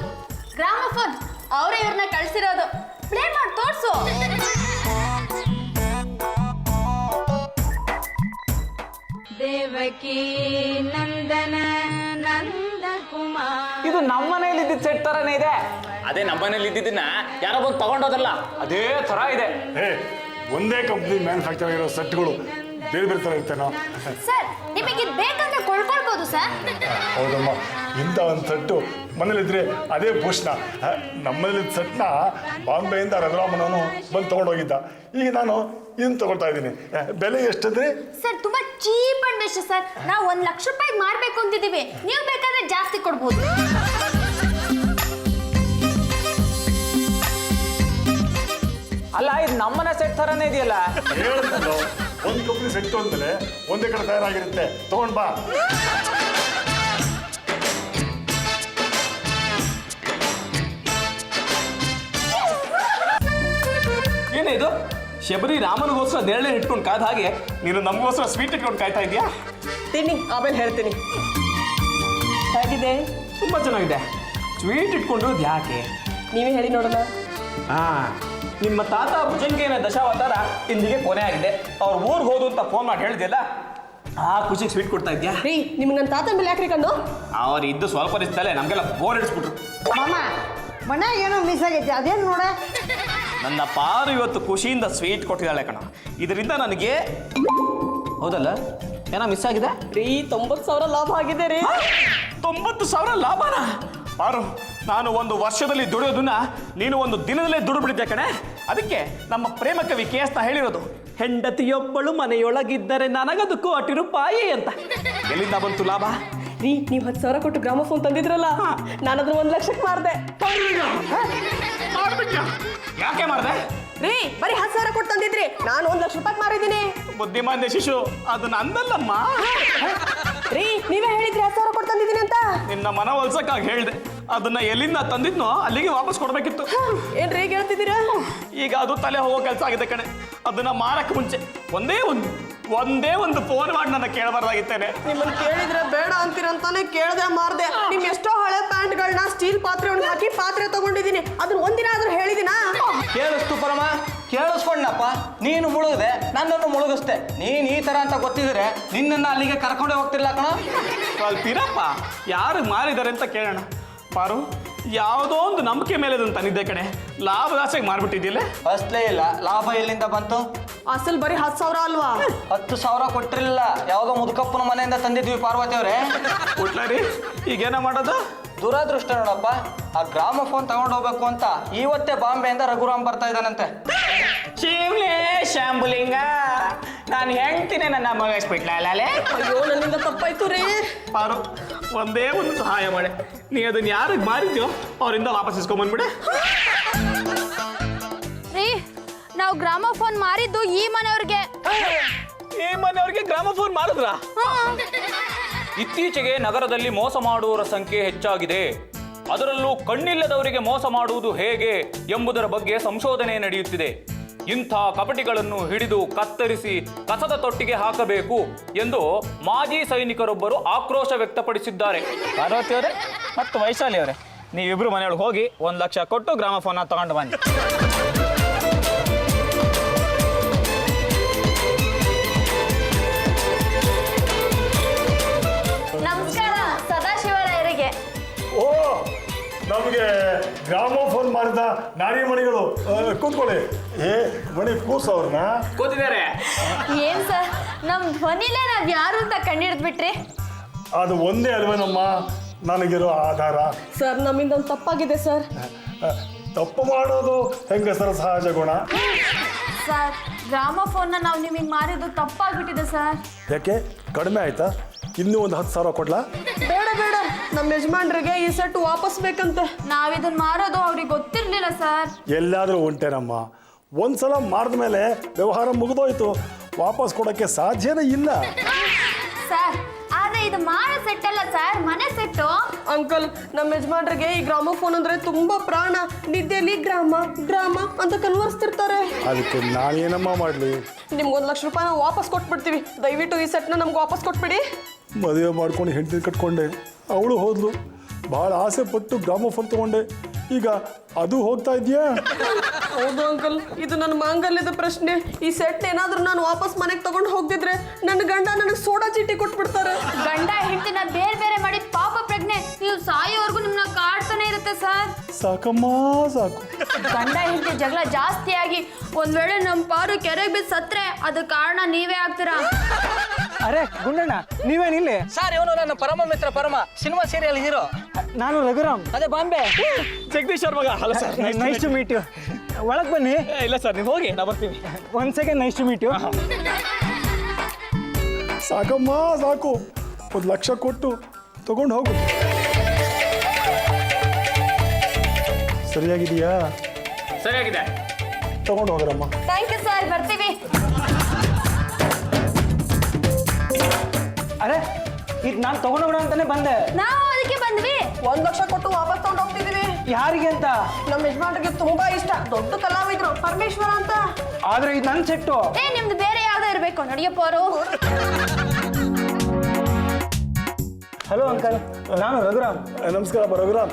ಗ್ರಾಮಫೋನ್ ಅವರೇ ಇವ್ರನ್ನ ಕಳ್ಸಿರೋದು. ಪ್ಲೇ ಮಾಡಿ ತೋರ್ಸು. देवकी नंदन नंद कुमार. ಇದು ನಮ್ಮ ಮನೇಲಿ ಇದ್ದಿದ್ದ ಸೆಟ್ ತರನೇ ಇದೆ. ಅದೇ ನಮ್ಮ ಮನೇಲಿ ಇದ್ದಿದ್ದನ್ನ ಯಾರೋ ಬಂದು ತಗೊಂಡೋದಲ್ಲ, ಅದೇ ತರ ಇದೆ. ಏ, ಒಂದೇ ಕಂಪ್ನಿ ಮ್ಯಾನುಫ್ಯಾಕ್ಚರ್ ಆಗಿರೋ ಸೆಟ್ಗಳು ಬೇರೆ ಬೇರೆ ಥರ ಇರ್ತೇನೋ? ಸರ್, ನಿಮಗೆ ಇದು ಬೇಕಂದ್ರೆ ಕೊಳ್ಕೊಳ್ಬೋದು ಸರ್. ಹೌದಮ್ಮ, ಇಂಥ ಒಂದು ಸೆಟ್ಟು ಮನೇಲಿದ್ರೆ ಅದೇ ಭೂಷಣ. ನಮ್ಮನೇಲಿ ಸೆಟ್ನ ಬಾಂಬೆಯಿಂದ ರಘುರಾಮನವನು ಬಂದು ತೊಗೊಂಡೋಗಿದ್ದ. ಈಗ ನಾನು ಇದನ್ನು ತಗೊಳ್ತಾ ಇದ್ದೀನಿ. ಬೆಲೆ ಎಷ್ಟಂದ್ರೆ? ಸರ್, ತುಂಬಾ ಚೀಪ್ ಅಂಡ್ ಬೆಸ್ಟ್ ಸರ್. ನಾವು 1 ಲಕ್ಷ ರೂಪಾಯಿ ಮಾರ್ಬೇಕು ಅಂತಿದ್ದೀವಿ. ನೀವು ಬೇಕಾದ್ರೆ ಜಾಸ್ತಿ ಕೊಡ್ಬೋದು. ಅಲ್ಲ, ಇದು ನಮ್ಮನೆ ಸೆಟ್ ತರನೇ ಇದೆಯಲ್ಲ. ಹೇಳಿದ್ನಲ್ಲ, ಒಂದು ಕಂಪ್ನಿ ಸೆಟ್ಟು ಅಂದಮೇಲೆ ಒಂದೇ ಕಡೆ ತಯಾರಾಗಿರುತ್ತೆ. ತಗೊಂಡ್ ಬಾ. ಏನೇ ಇದು? ಶಬರಿ ರಾಮನಿಗೋಸ್ಕರ ನೇರಳೆ ಇಟ್ಕೊಂಡು ಕಾದ ಹಾಗೆ ನೀನು ನಮಗೋಸ್ಕರ ಸ್ವೀಟ್ ಇಟ್ಕೊಂಡು ಕಾಯ್ತಾ ಇದೆಯಾ? ತಿನ್ನಿ, ಆಮೇಲೆ ಹೇಳ್ತೀನಿ. ಹೇಗಿದೆ? ತುಂಬ ಚೆನ್ನಾಗಿದೆ. ಸ್ವೀಟ್ ಇಟ್ಕೊಂಡಿರೋದು ಯಾಕೆ? ನೀವೇ ಹೇಳಿ ನೋಡೋಣ. ನಿಮ್ಮ ತಾತ ಭುಜಂಗೇನ ದಶಾವತಾರ ಇಂದಿಗೆ ಕೊನೆ ಆಗಿದೆ. ಅವ್ರ ಊರಿಗೆ ಹೋದು ಅಂತ ಫೋನ್ ಮಾಡಿ ಹೇಳಿದೆಯಲ್ಲ, ಆ ಖುಷಿಗೆ ಸ್ವೀಟ್ ಕೊಡ್ತಾ ಇದ್ಯಾ? ರೀ, ನಿಮ್ಗೆ ನನ್ನ ತಾತನ ಮೇಲೆ ಯಾಕ್ರಿ ಕಣ್ಣು? ಅವ್ರು ಇದ್ದು ಸ್ವಲ್ಪ ದಿವಸದಲ್ಲೇ ನಮಗೆಲ್ಲ ಬೋರ್ ಇಡಿಸ್ಬಿಟ್ರು. ಮಾಮ, ಮನ್ಯಾಗ ಏನೋ ಮಿಸ್ ಆಗೈತಿ, ಅದೇನು ನೋಡ. ನನ್ನ ಪಾರು ಇವತ್ತು ಖುಷಿಯಿಂದ ಸ್ವೀಟ್ ಕೊಟ್ಟಿದ್ದಾಳೆ ಕಣ. ಇದರಿಂದ ನನಗೆ ಹೌದಲ್ಲ ಏನೋ ಮಿಸ್ ಆಗಿದೆ ರೀ 90,000 ಲಾಭ ಆಗಿದೆ ರೀ. 90,000 ಲಾಭನ? ಪಾರು, ನಾನು ಒಂದು ವರ್ಷದಲ್ಲಿ ದುಡಿಯೋದನ್ನ ನೀನು ಒಂದು ದಿನದಲ್ಲೇ ದುಡ್ಡು ಬಿಡಿದ್ದೆ ಕಣೆ. ಅದಕ್ಕೆ ನಮ್ಮ ಪ್ರೇಮ ಕವಿ KS ಹೇಳಿರೋದು, ಹೆಂಡತಿಯೊಬ್ಬಳು ಮನೆಯೊಳಗಿದ್ದರೆ ನನಗದು 1,00,00,000 ರೂಪಾಯಿ ಅಂತ. ಎಲ್ಲಿಂದ ಬಂತು ಲಾಭ? ರೀ ನೀವು 10,000 ಕೊಟ್ಟು ಗ್ರಾಮಫೋನ್ ತಂದಿದ್ರಲ್ಲ, ನಾನು ಅದನ್ನ 1 ಲಕ್ಷಕ್ಕೆ ಮಾರ್ದೆ. ಯಾಕೆ ಮಾಡಿದೆ? ರೀ ಬರೀ 10,000 ಕೊಟ್ಟು ತಂದಿದ್ರಿ, ನಾನು 1 ಲಕ್ಷ ರೂಪಾಯಿ ಮಾರಿದ್ದೀನಿ. ಬುದ್ಧಿಮಾಂದ್ಯ ಶಿಶು, ಅದನ್ನ ಅಂದಲ್ಲಮ್ಮ. ರೀ ನೀವೇ ಹೇಳಿದ್ರಿ 10,000 ಕೊಟ್ಟು ತಂದಿದ್ದೀನಿ ಅಂತ. ನಿನ್ನ ಮನವೊಲ್ಸಕ್ಕಾಗಿ ಹೇಳ್ದೆ. ಅದನ್ನ ಎಲ್ಲಿಂದ ತಂದಿದ್ನೋ ಅಲ್ಲಿಗೆ ವಾಪಸ್ ಕೊಡ್ಬೇಕಿತ್ತು. ಏನ್ರಿ ಈಗ ಹೇಳ್ತಿದ್ದೀರಾ? ಈಗ ಅದು ತಲೆ ಹೋಗೋ ಕೆಲಸ ಆಗಿದೆ ಕಣೆ. ಅದನ್ನ ಮಾರಕ್ಕೆ ಮುಂಚೆ ಒಂದೇ ಒಂದು ಫೋನ್ ಮಾಡಿ ನನ್ನ ಕೇಳಬಾರ್ದಾಗಿತ್ತೇನೆ. ನಿಮ್ಮನ್ನ ಕೇಳಿದ್ರೆ ಬೇಡ ಅಂತೀರಂತಾನೆ ಕೇಳ್ದೆ ಮಾರ್ದೆ. ನಿಮ್ ಎಷ್ಟೋ ಹಳೆ ಪ್ಯಾಂಟ್ಗಳನ್ನ ಸ್ಟೀಲ್ ಪಾತ್ರೆ ಒಳಗೆ ಹಾಕಿ ಪಾತ್ರೆ ತಗೊಂಡಿದ್ದೀನಿ, ಅದನ್ನ ಒಂದಿನ ಆದ್ರೂ ಹೇಳಿದಿನಾ? ಕೇಳಿಸ್ತು ಪರಮ, ಕೇಳಿಸ್ಕೊಂಡಪ್ಪ. ನೀನು ಮುಳುಗದೆ, ನನ್ನನ್ನು ಮುಳುಗಿಸ್ದೆ. ನೀನ್ ಈ ತರ ಅಂತ ಗೊತ್ತಿದ್ರೆ ನಿನ್ನನ್ನು ಅಲ್ಲಿಗೆ ಕರ್ಕೊಂಡೇ ಹೋಗ್ತಿರ್ಲ ಕಣ. ಸ್ವಲ್ಪಿರಪ್ಪ, ಯಾರು ಮಾರಿದ್ದಾರೆ ಅಂತ ಕೇಳೋಣ. ಪಾರು, ಯಾವುದೋ ಒಂದು ನಂಬಿಕೆ ಮೇಲೆ ಅದನ್ನು ತಂದಿದ್ದೆ ಕಣೆ. ಲಾಭದಾಸೆಗೆ ಮಾರ್ಬಿಟ್ಟಿದ್ದಿಲ್ಲ. ಅಷ್ಟೇ ಇಲ್ಲ, ಲಾಭ ಎಲ್ಲಿಂದ ಬಂತು? ಅಸಲ್ ಬರೀ 10,000 ಅಲ್ವಾ? 10,000 ಕೊಟ್ಟಿರಲಿಲ್ಲ, ಯಾವುದೋ ಮುದುಕಪ್ಪನ ಮನೆಯಿಂದ ತಂದಿದ್ವಿ ಪಾರ್ವತಿ ಅವರೇ. ಕೊಟ್ಲಾರಿ, ಈಗೇನ ಮಾಡೋದು? ದುರಾದೃಷ್ಟ ನೋಡಪ್ಪ, ಆ ಗ್ರಾಮಫೋನ್ ತಗೊಂಡು ಹೋಗ್ಬೇಕು ಅಂತ ಇವತ್ತೇ ಬಾಂಬೆಯಿಂದ ರಘುರಾಮ್ ಬರ್ತಾ ಇದ್ದಾನಂತೆ. ಶಿವ್ಲೆ ಶಾಂಬುಲಿಂಗ, ನಾನು ಹೇಳ್ತೀನಿ ನನ್ನ ಮಗಿಸ್ಬಿಟ್ಲೇ. ಅಯ್ಯೋ ನನ್ನಿಂದ ತಪ್ಪಾಯ್ತು ರೀ. ಪಾರು, ಒಂದೇ ಒಂದು ಸಹಾಯ ಮಾಡೆ. ನೀ ಅದನ್ನ ಯಾರಿಗೆ ಮಾರಿದ್ಯೋ ಅವರಿಂದ ವಾಪಸ್ ಇಸ್ಕೊಂಬಂದ್ಬಿಡೆ. ರೀ, ನಾವು ಗ್ರಾಮಫೋನ್ ಮಾರಿದ್ದು ಈ ಮನೆಯವ್ರಿಗೆ. ಈ ಮನೆಯವ್ರಿಗೆ ಗ್ರಾಮಫೋನ್ ಮಾಡಿದ್ರ? ಇತ್ತೀಚೆಗೆ ನಗರದಲ್ಲಿ ಮೋಸ ಮಾಡುವವರ ಸಂಖ್ಯೆ ಹೆಚ್ಚಾಗಿದೆ. ಅದರಲ್ಲೂ ಕಣ್ಣಿಲ್ಲದವರಿಗೆ ಮೋಸ ಮಾಡುವುದು ಹೇಗೆ ಎಂಬುದರ ಬಗ್ಗೆ ಸಂಶೋಧನೆ ನಡೆಯುತ್ತಿದೆ. ಇಂಥ ಕಪಟಿಗಳನ್ನು ಹಿಡಿದು ಕತ್ತರಿಸಿ ಕಸದ ತೊಟ್ಟಿಗೆ ಹಾಕಬೇಕು ಎಂದು ಮಾಜಿ ಸೈನಿಕರೊಬ್ಬರು ಆಕ್ರೋಶ ವ್ಯಕ್ತಪಡಿಸಿದ್ದಾರೆ. ಪಾರ್ವತಿ ಅವರೇ ಮತ್ತು ವೈಶಾಲಿ ಅವರೇ, ನೀವಿಬ್ರು ಮನೆಯೊಳಗೆ ಹೋಗಿ 1 ಲಕ್ಷ ಕೊಟ್ಟು ಗ್ರಾಮಫೋನ್ ತಗೊಂಡು ಬನ್ನಿ. ನಮಸ್ಕಾರ ಸದಾಶಿವರಾಯರಿಗೆ. ಓ, ನಮಗೆ ಗ್ರಾಮೋಫೋನ್ ಮಾಡಿದ ನಾರಿ ಮಣಿಗಳು. ಕೂತ್ಕೊಳ್ಳಿ. ಮಣಿ ಕೂಸು ಅವ್ರನ್ನ ಕೂತಿದ್ದಾರೆ. ಏನ್ ಸರ್, ನಮ್ ಧ್ವನಿಲೇ ನಾವ್ ಯಾರು ಅಂತ ಕಂಡಿಡ್ದ್ಬಿಟ್ರಿ. ಅದು ಒಂದೇ ಅಲ್ವೇನಮ್ಮ ನನಗಿರೋ ಆಧಾರ. ಸರ್ ನಮ್ಮಿಂದ ಒಂದು ತಪ್ಪಾಗಿದೆ ಸರ್. ತಪ್ಪು ಮಾಡೋದು ಹೆಂಗಸರ ಸಹಜ ಗುಣ. ಸರ್, ಗ್ರಾಮಫೋನ್ನ ನಾವು ನಿಮಗೆ ಮಾರಿದ್ದು ತಪ್ಪಾಗ್ಬಿಟ್ಟಿದೆ ಸರ್. ಯಾಕೆ ಕಡಿಮೆ ಆಯ್ತಾ? ಇನ್ನೂ ಒಂದು 10,000 ಕೊಡ್ಲಾ? ಬೇಡ ಬೇಡ, ನಮ್ಮ ಯಜಮಾನ್ರಿಗೆ ಈ ಸೆಟ್ ವಾಪಸ್ ಬೇಕಂತೆ. ನಾವಿದನ್ನ ಮಾರೋದು ಅವ್ರಿಗೆ ಗೊತ್ತಿರ್ಲಿಲ್ಲ ಸರ್. ಎಲ್ಲಾದರೂ ಉಂಟೇನಮ್ಮ, ಒಂದ್ಸಲ ಮಾರಿದ ಮೇಲೆ ವ್ಯವಹಾರ ಮುಗಿದೋಯ್ತು, ವಾಪಸ್ ಕೊಡೋಕ್ಕೆ ಸಾಧ್ಯನೇ ಇಲ್ಲ. ಸರ್, ಆದ್ರೆ ಇದು ಮಾರೋ ಸೆಟ್ ಅಲ್ಲ ಸರ್, ಮನೆ ಸೆಟ್ಟು. ಅಂಕಲ್, ನಮ್ಮ ಯಜಮಾನ್ರಿಗೆ ಈ ಗ್ರಾಮೋಫೋನ್ ಅಂದ್ರೆ ತುಂಬಾ ಪ್ರಾಣ. ನಿದ್ದೆಯಲ್ಲಿ ಗ್ರಾಮ ಗ್ರಾಮ ಅಂತ ಕನ್ವರ್ಸ್ತಿರ್ತಾರೆ. ಅದಕ್ಕೆ ನಾನೇನಮ್ಮ ಮಾಡಲಿ? ನಿಮ್ಗೆ 1 ಲಕ್ಷ ರೂಪಾಯಿ ನಾವು ವಾಪಸ್ ಕೊಟ್ಬಿಡ್ತೀವಿ. ದಯವಿಟ್ಟು ಈ ಸೆಟ್ನ ನಮ್ಗೆ ವಾಪಸ್ ಕೊಟ್ಬಿಡಿ. ಮದುವೆ ಮಾಡ್ಕೊಂಡು ಹೆಂಡತಿ ಕಟ್ಕೊಂಡೆ, ಅವಳು ಹೋದ್ಲು. ಭಾಳ ಆಸೆ ಪಟ್ಟು ಗ್ರಾಮೋಫೋನ್ ತಗೊಂಡೆ, ಈಗ ಅದು ಹೋಗ್ತಾ ಇದೆಯಾ? ಹೌದು ಅಂಕಲ್, ಇದು ನನ್ನ ಮಾಂಗಲ್ಯದ ಪ್ರಶ್ನೆ. ಈ ಸೆಟ್ ಏನಾದ್ರೂ ನಾನು ವಾಪಸ್ ಮನೆಗೆ ತಗೊಂಡು ಹೋಗ್ದಿದ್ರೆ ನನ್ನ ಗಂಡ ನನಗೆ ಸೋಡಾ ಚೀಟಿ ಕೊಟ್ಬಿಡ್ತಾರೆ. ಗಂಡ ಹೆಂಡತಿನ ಬೇರೆ ಬೇರೆ ಮಾಡಿ ಪಾಪ ಪ್ರಜ್ಞೆ ನೀವು ಸಾಯೋವರೆಗೂ ನಿಮ್ಮನ್ನ ಕಾಡ್ತಾನೆ ಇರುತ್ತೆ ಸರ್. ಸಾಕಮ್ಮ ಸಾಕು. ಗಂಡ ಹೆಂಡತಿ ಜಗಳ ಜಾಸ್ತಿ ಆಗಿ ಒಂದ್ ವೇಳೆ ನಮ್ಮ ಪಾರು ಕೆರೆಗೆ ಬಿದ್ದು ಸತ್ರೆ ಅದು ಕಾರಣ ನೀವೇ ಆಗ್ತೀರಾ. ಅರೆ ಗುಂಡಣ್ಣ, ನೀವೇನಿಲ್ಲಿ? ಸರ್, ಇವನು ನನ್ನ ಪರಮ ಮಿತ್ರ ಪರಮ, ಸಿನಿಮಾ ಸೀರಿಯಲ್ ಹೀರೋ. ನಾನು ರಘುರಾಮ್, ಅದೇ ಬಾಂಬೆ. ಜಗದೀಶ್ ಅವ್ರ ಮಗ. Hello sir, nice to meet you. ಒಳಗೆ ಬನ್ನಿ. ಇಲ್ಲ ಸರ್, ನೀವು ಹೋಗಿ, ನಾ ಬರ್ತೀವಿ. 1 second, nice to meet you. ಸಾಕಮ್ಮ ಸಾಕು, 1 ಲಕ್ಷ ಕೊಟ್ಟು ತಗೊಂಡು ಹೋಗು. ಸರಿಯಾಗಿದೆಯಾ? ಸರಿಯಾಗಿದೆ. ತಗೊಂಡು ಹೋಗ್ರಮ್ಮ. ಥ್ಯಾಂಕ್ ಯು ಸರ್, ಬರ್ತೀವಿ. ಅರೆ, ಇದು ನಾನು ತಗೊಂಡೋಗೋಣ ಅಂತಾನೆ ಬಂದೆ. ನಾವು ಅದಕ್ಕೆ ಬಂದ್ವಿ. 1 ಲಕ್ಷ ಕೊಟ್ಟು ವಾಪಸ್ ತಗೊಂಡು ಹೋಗ್ತಿದೀವಿ. ಯಾರಿಗೆ ಅಂತ? ನಮ್ಮ ಯಜಮಾನ್ರಿಗೆ ತುಂಬಾ ಇಷ್ಟ, ದೊಡ್ಡ ಕಲಾವಿದ್ರು, ಪರಮೇಶ್ವರ ಅಂತ. ಆದ್ರೆ ಇದು ನನ್ನ ಸೆಟ್ಟು. ನಿಮ್ದು ಬೇರೆ ಯಾವ್ದೋ ಇರ್ಬೇಕು ನಡಿಯಪ್ಪ ಅವರು. ಹಲೋ ಅಂಕಲ್, ನಾನು ರಘುರಾಮ್. ನಮಸ್ಕಾರ ರಘುರಾಮ್.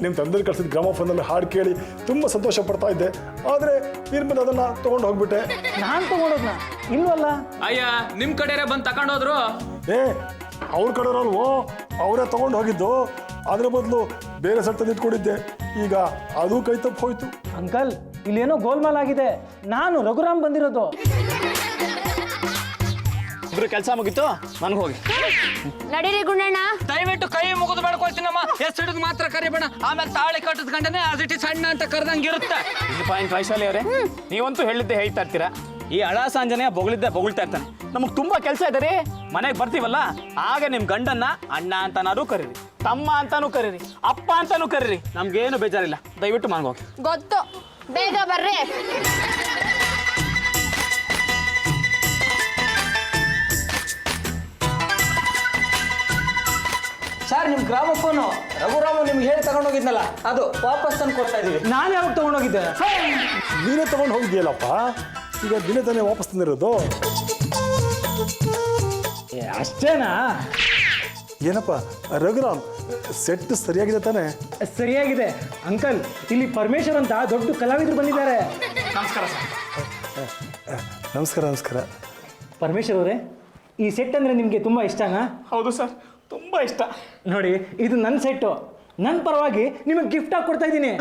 ನಿಮ್ಮ ತಂದೆ ಕಳಿಸಿದ ಗ್ರಾಮೋಫೋನಲ್ಲಿ ಹಾಡು ಕೇಳಿ ತುಂಬ ಸಂತೋಷ ಪಡ್ತಾ ಇದ್ದೆ. ಆದರೆ ನಿರ್ಮಿತ ಅದನ್ನು ತೊಗೊಂಡು ಹೋಗ್ಬಿಟ್ಟೆ. ನಾನು ತಗೊಂಡೋದ್ನ? ಇಲ್ವಲ್ಲ. ಅಯ್ಯ, ನಿಮ್ ಕಡೆಯೇ ಬಂದು ತಗೊಂಡೋದ್ರು. ಅವ್ರ ಕಡೆಯವ್ರಲ್ವೋ, ಅವರೇ ತೊಗೊಂಡು ಹೋಗಿದ್ದು. ಅದ್ರ ಬದಲು ಬೇರೆ ಸೆಟ್ ತಂದಿಟ್ಕೊಂಡಿದ್ದೆ, ಈಗ ಅದು ಕೈ ತಪ್ಪು ಹೋಯ್ತು. ಅಂಕಲ್, ಇಲ್ಲೇನೋ ಗೋಲ್ಮಾಲ್ ಆಗಿದೆ. ನಾನು ರಘುರಾಮ್ ಬಂದಿರೋದು. ಇಬ್ರು ಕೆಲಸ ಮುಗೀತು, ನನಗೆ ಹೋಗಿ. ನಡೀರಿ ಗುಂಡಣ್ಣ. ದಯವಿಟ್ಟು ಕೈ ಮುಗಿದು ಬೇಡ್ಕೊಳ್ತೀನಮ್ಮ. ಎಷ್ಟು ಹಿಡಿದು ಮಾತ್ರ ಕರಿಬೇಡ, ಆಮೇಲೆ ತಾಳಿ ಕಟ್ಟದ ಗಂಡನೇ ಅದಿಟಿ ಸಣ್ಣ ಅಂತ ಕರೆದಂಗೆ ಇರುತ್ತೆ. ಇದು ಪಾಯಿಂಟ್ ವೈಶಾಲಿ ಅವರೇ, ನೀವಂತೂ ಹೇಳಿದ್ದೆ ಹೇಳ್ತಾ ಇರ್ತೀರಾ. ಈ ಅಳ ಸಂಜನೆಯ ಬೊಗಳ್ತಾ ಇರ್ತಾನೆ. ನಮಗೆ ತುಂಬಾ ಕೆಲಸ ಇದೆ ರೀ. ಮನೆಗೆ ಬರ್ತೀವಲ್ಲ, ಆಗ ನಿಮ್ಮ ಗಂಡನ್ನ ಅಣ್ಣ ಅಂತನಾರು ಕರೀರಿ, ತಮ್ಮ ಅಂತಾನು ಕರೀರಿ, ಅಪ್ಪ ಅಂತಾನು ಕರೀರಿ. ನಮ್ಗೇನು ಬೇಜಾರಿಲ್ಲ. ದಯವಿಟ್ಟು ಮನೆಗೋಗಿ. ಗೊತ್ತು, ಬೇಗ ಬರ್ರಿ. ಸರ್, ನಿಮ್ಮ ಗ್ರಾಮಫೋನು ರಘುರಾಮು ನಿಮ್ಗೆ ಹೇಳಿ ತಗೊಂಡೋಗಿದ್ನಲ್ಲ, ಅದು ವಾಪಸ್ ತಂದು ಕೊಡ್ತಾ ಇದೀವಿ. ನಾನು ಯಾವಾಗ ತಗೊಂಡೋಗಿದ್ದೆ? ನೀನೇ ತಗೊಂಡು ಹೋಗಿದ್ಯಲ್ಲಪ್ಪ, ಈಗ ದಿನ ತಾನೇ ವಾಪಸ್ ತಂದಿರೋದು. ಅಷ್ಟೇನಾ? ಏನಪ್ಪ ರಘುರಾಮ್, ಸೆಟ್ ಸರಿಯಾಗಿದೆ ತಾನೇ? ಸರಿಯಾಗಿದೆ ಅಂಕಲ್. ಇಲ್ಲಿ ಪರಮೇಶ್ವರ್ ಅಂತ ದೊಡ್ಡ ಕಲಾವಿದರು ಬಂದಿದ್ದಾರೆ. ನಮಸ್ಕಾರ ಸರ್. ನಮಸ್ಕಾರ ನಮಸ್ಕಾರ. ಪರಮೇಶ್ವರ್ ಅವರೇ, ಈ ಸೆಟ್ ಅಂದರೆ ನಿಮಗೆ ತುಂಬ ಇಷ್ಟನಾ? ಹೌದು ಸರ್, ತುಂಬ ಇಷ್ಟ. ನೋಡಿ, ಇದು ನನ್ನ ಸೆಟ್ಟು. ನನ್ನ ಪರವಾಗಿ ನಿಮಗೆ ಗಿಫ್ಟ್ ಆಗಿ ಕೊಡ್ತಾ ಇದ್ದೀನಿ.